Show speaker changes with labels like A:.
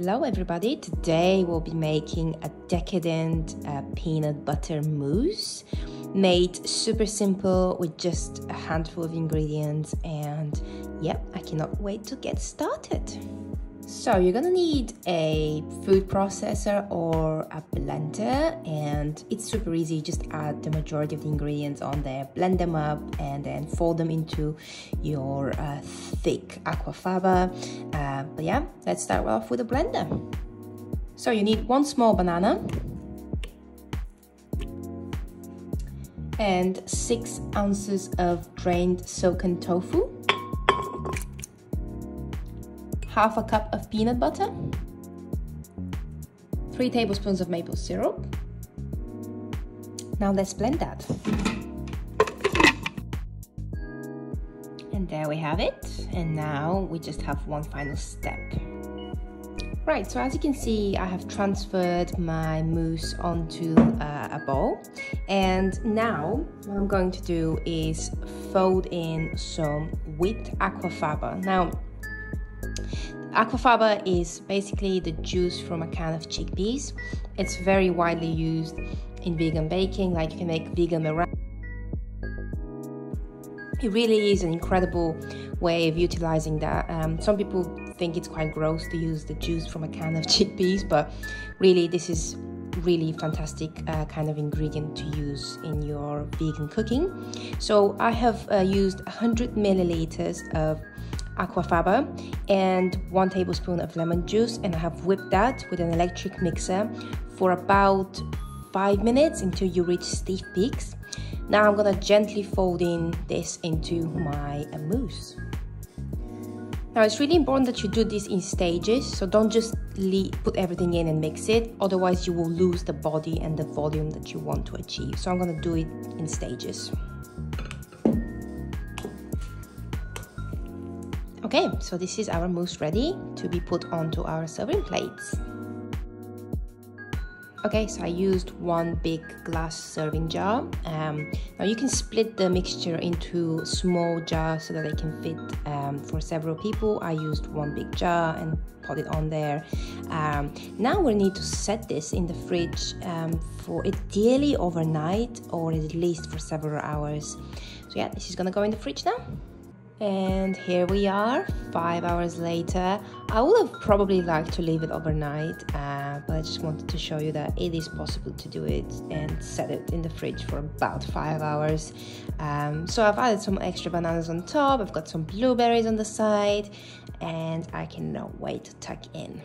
A: Hello everybody, today we'll be making a decadent peanut butter mousse made super simple with just a handful of ingredients, and yep, I cannot wait to get started. So you're gonna need a food processor or a blender, and it's super easy. Just add the majority of the ingredients on there, blend them up, and then fold them into your thick aquafaba. But yeah, let's start off with a blender. So you need 1 small banana and 6 ounces of drained silken tofu, half a cup of peanut butter, 3 tablespoons of maple syrup. Now let's blend that. And there we have it. And now we just have one final step. Right, so as you can see, I have transferred my mousse onto a bowl. And now what I'm going to do is fold in some whipped aquafaba. Now, aquafaba is basically the juice from a can of chickpeas. It's very widely used in vegan baking, like you can make vegan meringue. It really is an incredible way of utilizing that. Some people think it's quite gross to use the juice from a can of chickpeas, but really this is really fantastic kind of ingredient to use in your vegan cooking. So I have used 100 milliliters of aquafaba and 1 tablespoon of lemon juice, and I have whipped that with an electric mixer for about 5 minutes until you reach stiff peaks. Now I'm gonna gently fold in this into my mousse. Now it's really important that you do this in stages, so don't just put everything in and mix it, otherwise you will lose the body and the volume that you want to achieve. So I'm gonna do it in stages. Okay, so this is our mousse ready to be put onto our serving plates. Okay, so I used 1 big glass serving jar. Now you can split the mixture into small jars so that they can fit for several people. I used 1 big jar and put it on there. Now we need to set this in the fridge for ideally overnight, or at least for several hours. So yeah, this is gonna go in the fridge now. And here we are, 5 hours later. I would have probably liked to leave it overnight, but I just wanted to show you that it is possible to do it and set it in the fridge for about 5 hours. So I've added some extra bananas on top, I've got some blueberries on the side, and I cannot wait to tuck in.